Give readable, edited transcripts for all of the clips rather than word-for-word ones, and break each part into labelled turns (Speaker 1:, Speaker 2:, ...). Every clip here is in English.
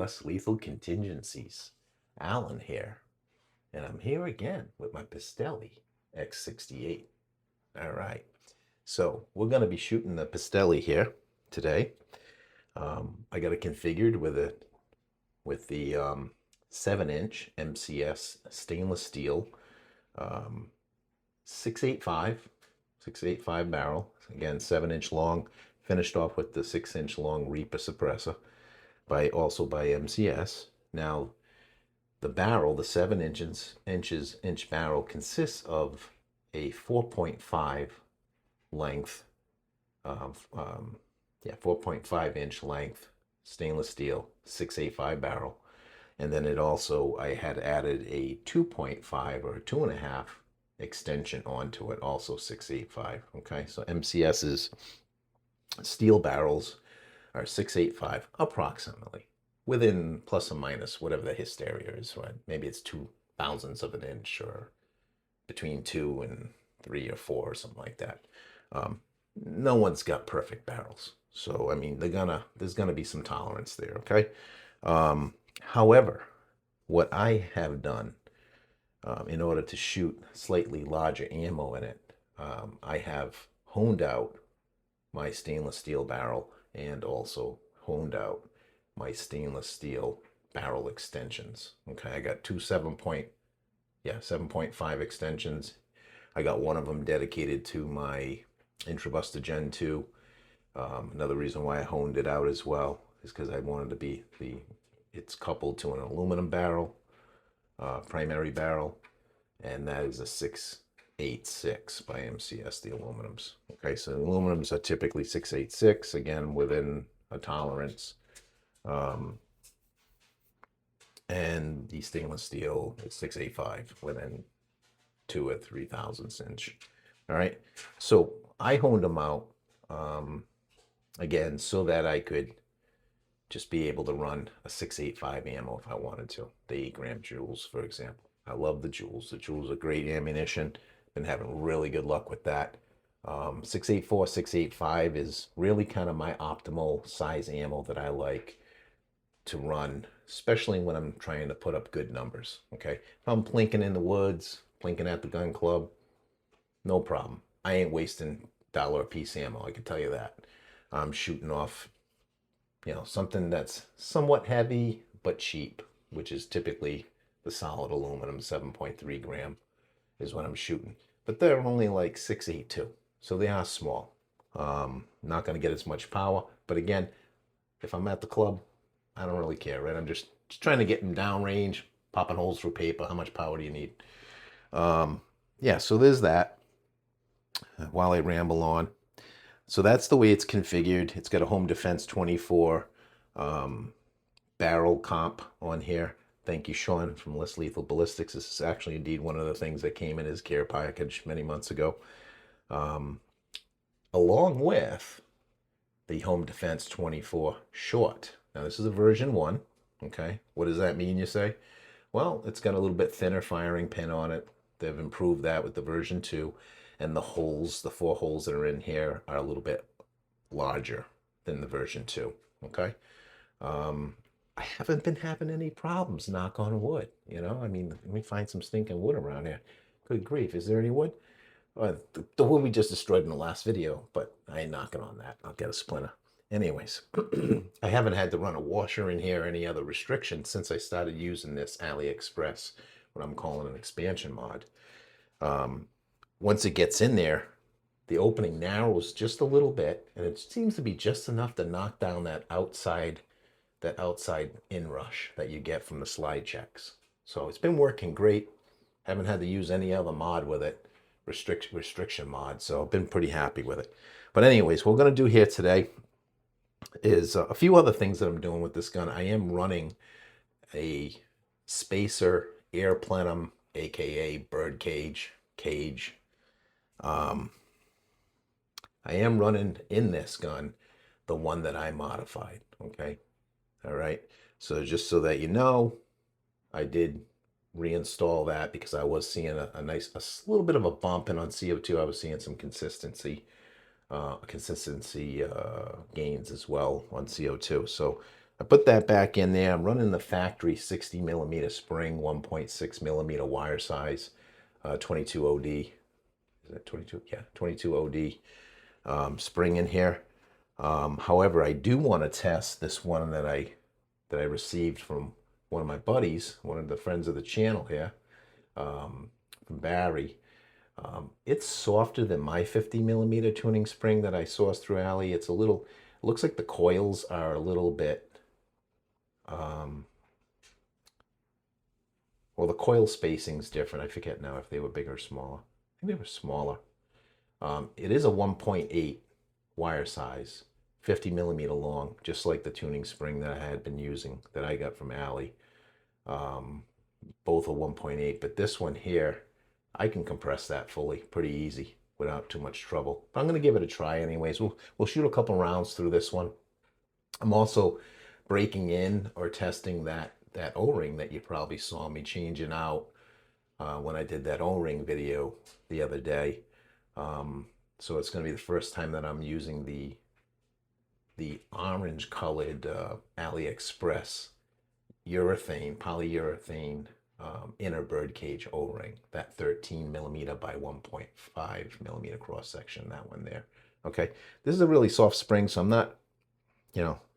Speaker 1: Less Lethal Contingencies. Alan here. And I'm here again with my Pistelle X-68. All right. So we're going to be shooting the Pistelle here today. I got it configured with the 7-inch MCS stainless steel 685 barrel. Again, 7-inch long. Finished off with the 6-inch long Reaper suppressor also by MCS. Now, the barrel, the 7 inch barrel, consists of a 4.5 length, 4.5 inch length stainless steel 685 barrel, and then it also, I had added a 2.5 or 2.5 extension onto it, also 685. Okay, so MCS's steel barrels are 685 approximately, within plus or minus whatever the hysteria is, right? Maybe it's 0.02 of an inch, or between 2 and 3 or 4 or something like that. No one's got perfect barrels, so I mean there's gonna be some tolerance there. Okay. However, what I have done in order to shoot slightly larger ammo in it, I have honed out my stainless steel barrel and also honed out my stainless steel barrel extensions. Okay, I got two 7.5 extensions. I got one of them dedicated to my Intrabuster Gen 2. Another reason why I honed it out as well is because I wanted to be it's coupled to an aluminum barrel, primary barrel, and that is a 686 by MCS, the aluminums. Okay, so the aluminums are typically 686, again, within a tolerance. And the stainless steel is 685 within 2 or 3 thousandths inch. All right, so I honed them out, again, so that I could just be able to run a 685 ammo if I wanted to. The 8-gram Joules, for example. I love the Joules. The Joules are great ammunition. Been having really good luck with that. 684, 685 is really kind of my optimal size ammo that I like to run, especially when I'm trying to put up good numbers. Okay, if I'm plinking in the woods, plinking at the gun club, no problem. I ain't wasting $1 a piece ammo, I can tell you that. I'm shooting off, something that's somewhat heavy but cheap, which is typically the solid aluminum 7.3 gram is what I'm shooting. But they're only like 682, so they are small. Not going to get as much power, but again, if I'm at the club, I don't really care, right? I'm just trying to get them downrange, popping holes through paper. How much power do you need? Yeah, so there's that. While I ramble on. So that's the way it's configured. It's got a Home Defense 24 barrel comp on here. Thank you, Sean, from Less Lethal Ballistics. This is actually indeed one of the things that came in his care package many months ago. Along with the Home Defense 24 short. Now, this is a version 1. Okay, what does that mean, you say? Well, it's got a little bit thinner firing pin on it. They've improved that with the version 2. And the holes, the 4 holes that are in here, are a little bit larger than the version 2. Okay. I haven't been having any problems, knock on wood. I mean, let me find some stinking wood around here. Good grief, is there any wood? The wood we just destroyed in the last video, but I ain't knocking on that. I'll get a splinter. Anyways, I haven't had to run a washer in here or any other restrictions since I started using this AliExpress, what I'm calling an expansion mod. Once it gets in there, the opening narrows just a little bit, and it seems to be just enough to knock down that outside inrush that you get from the slide checks. So it's been working great. Haven't had to use any other mod with it, restriction mod, so I've been pretty happy with it. But anyways, what we're going to do here today is a few other things that I'm doing with this gun. I am running a spacer air plenum, aka Birdcage cage. I am running in this gun the one that I modified. Okay, all right, so just so that you know, I did reinstall that because I was seeing a little bit of a bump, and on CO2 I was seeing some consistency gains as well on CO2. So I put that back in there. I'm running the factory 60 millimeter spring, 1.6 millimeter wire size, 22 OD. Is that 22? Yeah, 22 OD spring in here. However, I do want to test this one that I received from one of my buddies, one of the friends of the channel here, from Barry. It's softer than my 50 millimeter tuning spring that I sourced through Ali. It's a little, it looks like the coils are a little bit, well, the coil spacing's different. I forget now if they were bigger or smaller. I think they were smaller. It is a 1.8 wire size, 50 millimeter long, just like the tuning spring that I had been using that I got from Ali. Both are 1.8, but this one here, I can compress that fully pretty easy without too much trouble. But I'm going to give it a try anyways. We'll shoot a couple rounds through this one. I'm also breaking in or testing that O-ring that you probably saw me changing out when I did that O-ring video the other day. So it's going to be the first time that I'm using the orange colored AliExpress polyurethane inner birdcage O-ring, that 13 millimeter by 1.5 millimeter cross section, that one there. Okay, this is a really soft spring, so I'm not,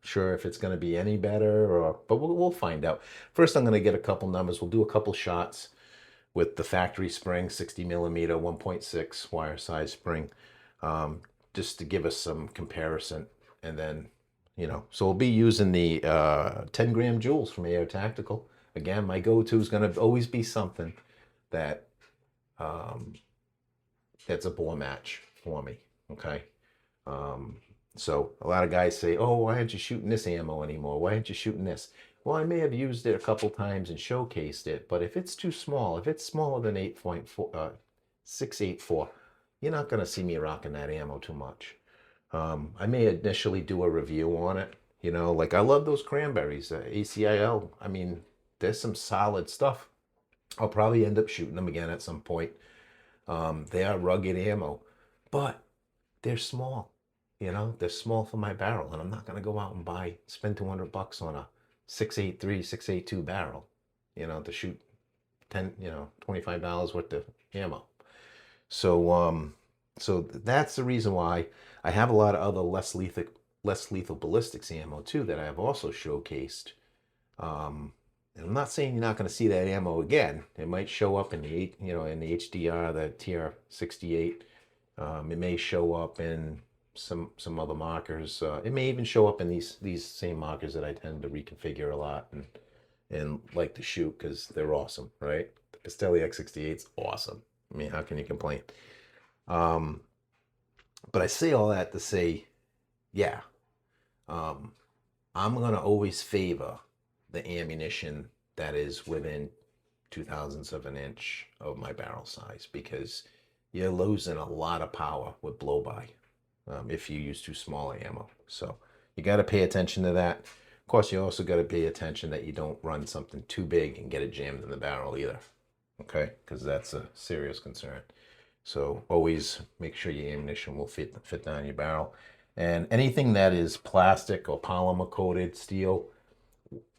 Speaker 1: sure if it's going to be any better, but we'll find out. First, I'm going to get a couple numbers. We'll do a couple shots with the factory spring, 60 millimeter, 1.6 wire size spring, just to give us some comparison. And then, so we'll be using the 10 gram Joules from Air Tactical. Again, my go-to is going to always be something that that's a bore match for me. Okay. So a lot of guys say, "Oh, why aren't you shooting this ammo anymore? Why aren't you shooting this?" Well, I may have used it a couple times and showcased it, but if it's too small, if it's smaller than 684, you're not going to see me rocking that ammo too much. I may initially do a review on it. Like I love those cranberries, ACIL. I mean, there's some solid stuff. I'll probably end up shooting them again at some point. They are rugged ammo, but they're small. They're small for my barrel, and I'm not going to go out and spend $200 on a 683, 682 barrel, to shoot $25 worth of ammo. So, so that's the reason why I have a lot of other less lethal ballistics ammo too that I have also showcased. And I'm not saying you're not going to see that ammo again. It might show up in the in the HDR, the TR-68. It may show up in some other markers. It may even show up in these same markers that I tend to reconfigure a lot and like to shoot because they're awesome, right? The Pistelle X-68 is awesome. I mean, how can you complain? But I say all that to say, yeah, I'm gonna always favor the ammunition that is within 2/1000ths of an inch of my barrel size, because you're losing a lot of power with blow-by if you use too small ammo. So you got to pay attention to that. Of course, you also got to pay attention that you don't run something too big and get it jammed in the barrel either. Okay, because that's a serious concern. So always make sure your ammunition will fit down your barrel. And anything that is plastic or polymer coated steel,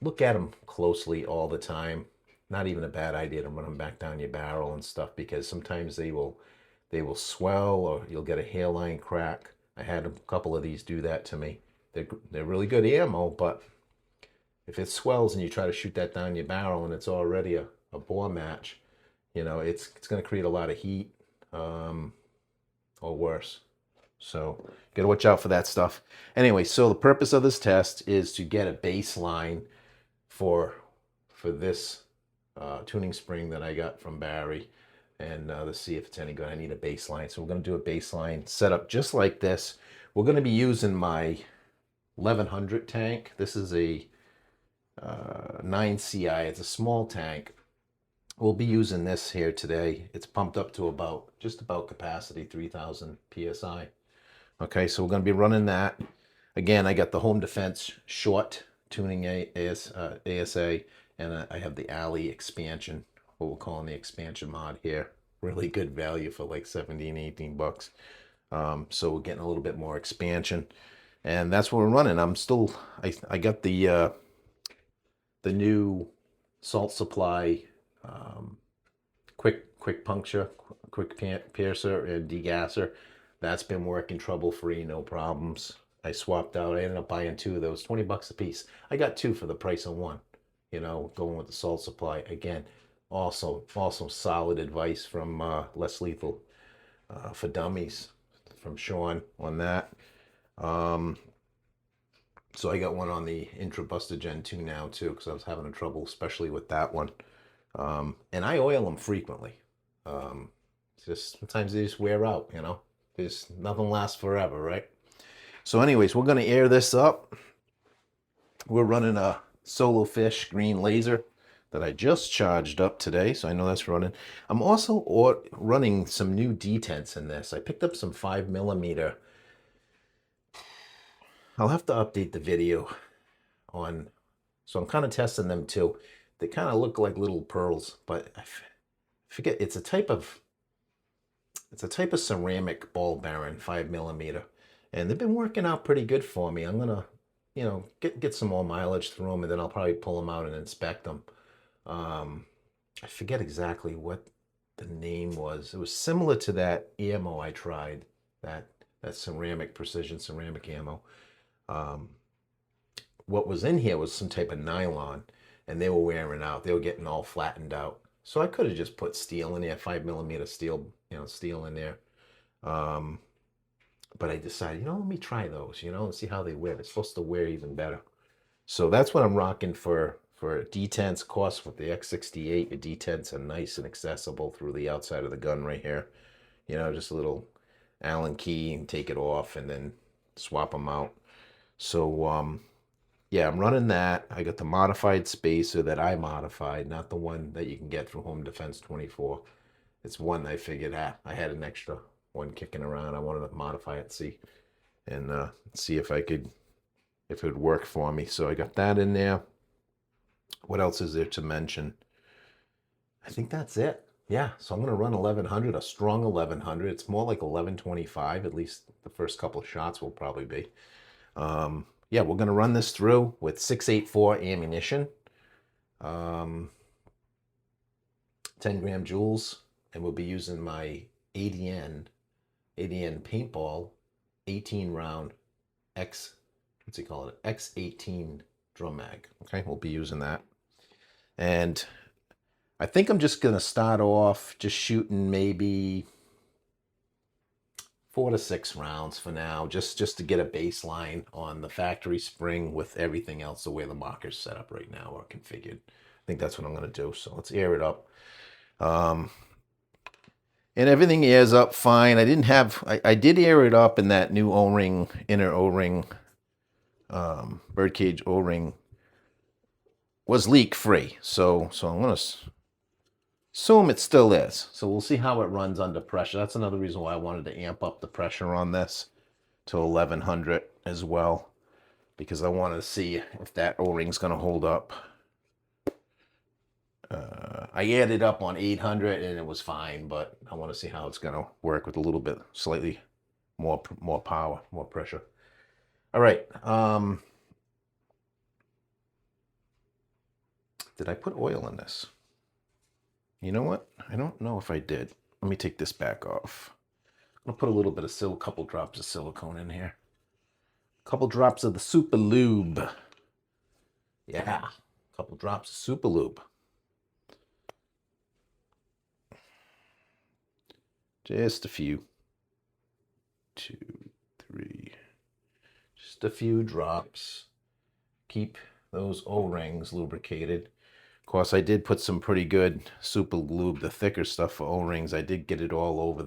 Speaker 1: look at them closely all the time. Not even a bad idea to run them back down your barrel and stuff, because sometimes they will swell or you'll get a hairline crack. I had a couple of these do that to me. They're really good ammo, but if it swells and you try to shoot that down your barrel and it's already a bore match, it's going to create a lot of heat or worse. So got to watch out for that stuff. Anyway, so the purpose of this test is to get a baseline for this tuning spring that I got from Barry, and let's see if it's any good. I need a baseline, so we're going to do a baseline setup just like this. We're going to be using my 1100 tank. This is a 9CI. It's a small tank. We'll be using this here today. It's pumped up to just about capacity, 3000 PSI. Okay, so we're going to be running that. Again, I got the Home Defense short tuning ASA, and I have the Ali Expansion, what we're calling the Expansion mod here. Really good value for like 17, $18. So we're getting a little bit more expansion. And that's what we're running. I got the new Salt Supply quick puncture, quick piercer and degasser. That's been working trouble free, no problems. I swapped out. I ended up buying two of those, 20 bucks a piece. I got two for the price of one. You know, going with the Salt Supply again. Also solid advice from Less Lethal for Dummies from Sean on that. So I got one on the Intra Buster Gen 2 now too, because I was having a trouble, especially with that one. And I oil them frequently. Just sometimes they just wear out, you know. There's nothing lasts forever, right? So anyways, we're gonna air this up. We're running a Solo Fish green laser that I just charged up today, so I know that's running. I'm also running some new detents in this. I picked up some 5mm. I'll have to update the video on, so I'm kind of testing them too. They kind of look like little pearls, but I forget, it's a type of ceramic ball bearing, 5mm, and they've been working out pretty good for me. I'm gonna, you know, get some more mileage through them, and then I'll probably pull them out and inspect them. I forget exactly what the name was. It was similar to that ammo I tried, that ceramic, precision ceramic ammo. What was in here was some type of nylon, and they were wearing out. They were getting all flattened out. So I could have just put steel in there, 5mm steel, you know, steel in there. But I decided, you know, let me try those, you know, and see how they wear. It's supposed to wear even better. So that's what I'm rocking for detents. Of course, with the X-68, the detents are nice and accessible through the outside of the gun right here. You know, just a little Allen key and take it off and then swap them out. So, yeah, I'm running that. I got the modified spacer that I modified, not the one that you can get from Home Defense 24. It's one I figured I had an extra one kicking around. I wanted to modify it, see if it would work for me. So I got that in there. What else is there to mention? I think that's it. Yeah, so I'm going to run 1100, a strong 1100. It's more like 1125, at least the first couple of shots will probably be. Yeah, we're going to run this through with 6.84 ammunition, 10 gram Joules, and we'll be using my ADN Paintball 18 round X18 drum mag. Okay, we'll be using that. And I think I'm just going to start off just shooting maybe 4 to 6 rounds for now, just to get a baseline on the factory spring with everything else, the way the marker's set up right now or configured. I think that's what I'm going to do. So let's air it up. And everything airs up fine. I did air it up in that new O-ring, inner O-ring, Birdcage O-ring was leak free. So I'm going to assume it still is. So we'll see how it runs under pressure. That's another reason why I wanted to amp up the pressure on this to 1100 as well, because I wanted to see if that O-ring's going to hold up. I added up on 800 and it was fine, but I want to see how it's going to work with a little bit, slightly more power, more pressure. All right. Did I put oil in this? You know what? I don't know if I did. Let me take this back off. I'm going to put a little bit of couple drops of silicone in here. A couple drops of the Super Lube. Yeah, a couple drops of Super Lube. Just a few. 2, 3. Just a few drops. Keep those O-rings lubricated. Of course, I did put some pretty good Super Lube, the thicker stuff for O-rings. I did get it all over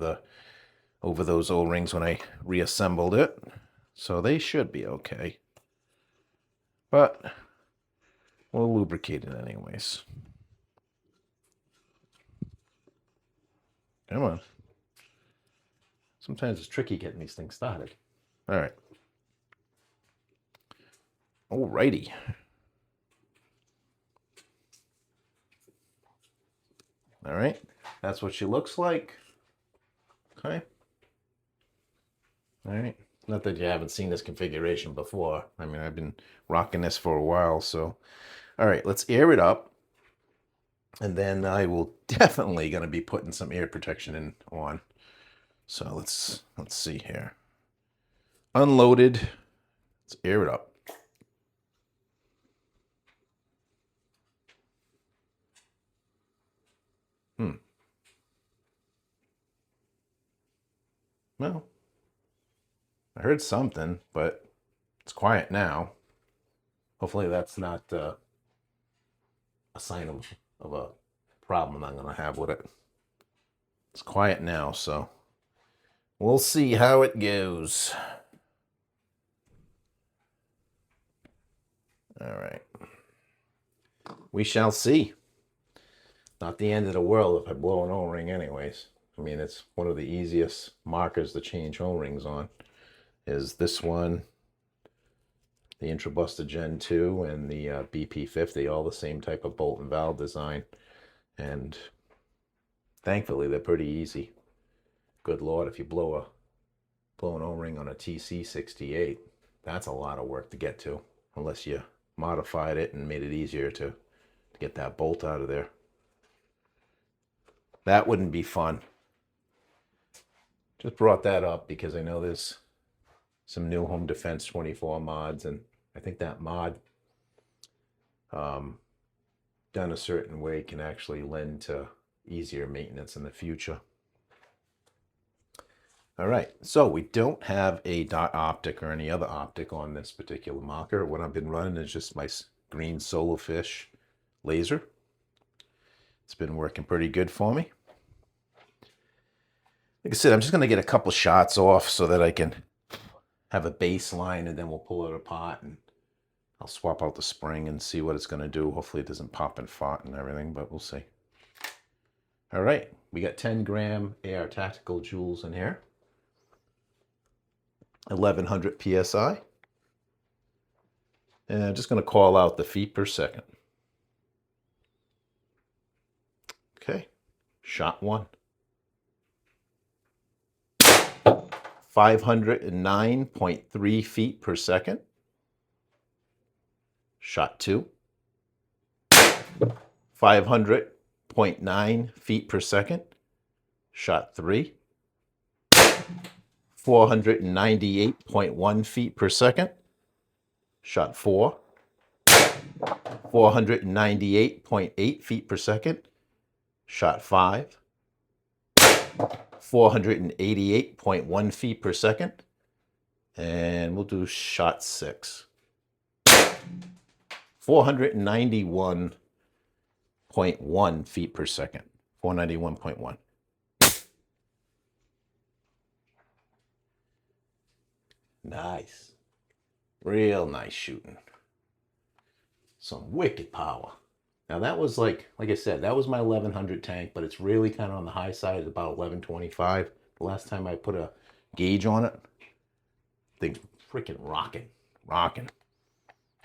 Speaker 1: those O-rings when I reassembled it. So they should be okay. But we'll lubricate it anyways. Come on. Sometimes it's tricky getting these things started. All right. Alrighty. All right. That's what she looks like. Okay. All right. Not that you haven't seen this configuration before. I mean, I've been rocking this for a while, so. All right, let's air it up. And then I will definitely going to be putting some air protection on. So let's see here. Unloaded. Let's air it up. Well, I heard something, but it's quiet now. Hopefully that's not a sign of a problem I'm going to have with it. It's quiet now, so we'll see how it goes. All right. We shall see. Not the end of the world if I blow an O-ring anyways. I mean, it's one of the easiest markers to change O-rings on. Is this one, the Intrabuster Gen 2 and the BP50, all the same type of bolt and valve design. And thankfully, they're pretty easy. Good Lord, if you blow an O-ring on a TC68, that's a lot of work to get to, unless you modified it and made it easier to get that bolt out of there. That wouldn't be fun. Just brought that up because I know there's some new Home Defense 24 mods, and I think that mod done a certain way can actually lend to easier maintenance in the future. All right, so we don't have a dot optic or any other optic on this particular marker. What I've been running is just my green Solarfish laser. It's been working pretty good for me. Like I said, I'm just going to get a couple shots off so that I can have a baseline, and then we'll pull it apart and I'll swap out the spring and see what it's going to do. Hopefully it doesn't pop and fart and everything, but we'll see. All right, we got 10 gram AR Tactical Joules in here. 1100 PSI. And I'm just going to call out the feet per second. Okay, shot 1. 509.3 feet per second. Shot 2. 500.9 feet per second. Shot 3. 498.1 feet per second. Shot 4. 498.8 feet per second. Shot 5. 488.1 feet per second. And we'll do shot 6. 491.1 feet per second. 491.1. Nice. Real nice shooting. Some wicked power. Now that was like I said, that was my 1100 tank, but it's really kind of on the high side. It's about 1125. The last time I put a gauge on it, thing's freaking rocking.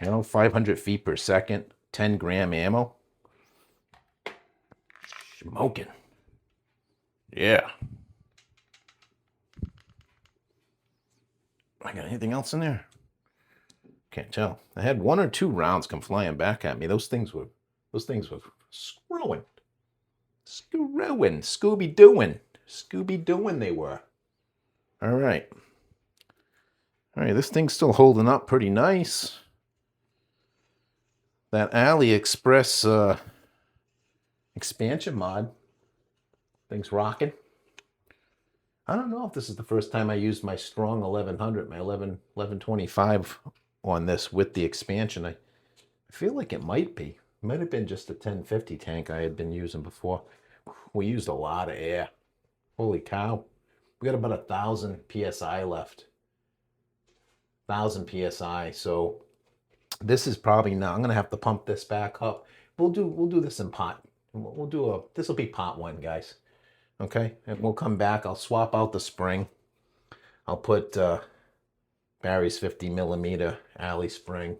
Speaker 1: You know, 500 feet per second, 10 gram ammo. Smoking. Yeah. I got anything else in there? Can't tell. I had 1 or 2 rounds come flying back at me. Those things were screwing. Scooby-Dooing they were. All right. This thing's still holding up pretty nice. That AliExpress expansion mod, thing's rocking. I don't know if this is the first time I used my strong 1100, my 1125 on this with the expansion. I feel like it might be. It might have been just a 1050 tank I had been using before. We used a lot of air. Holy cow. We got about 1,000 PSI left. 1,000 PSI. So this is probably now, I'm going to have to pump this back up. We'll do this in pot. This will be pot 1, guys. Okay, and we'll come back. I'll swap out the spring. I'll put Barry's 50 millimeter Ali spring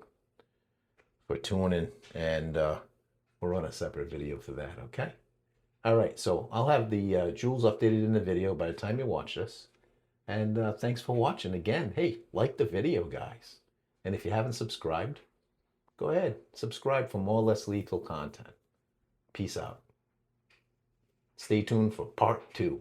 Speaker 1: for tuning, and we'll run a separate video for that, okay? All right, so I'll have the Joules updated in the video by the time you watch this. And thanks for watching. Again, hey, like the video, guys. And if you haven't subscribed, go ahead, subscribe for more less lethal content. Peace out. Stay tuned for part 2.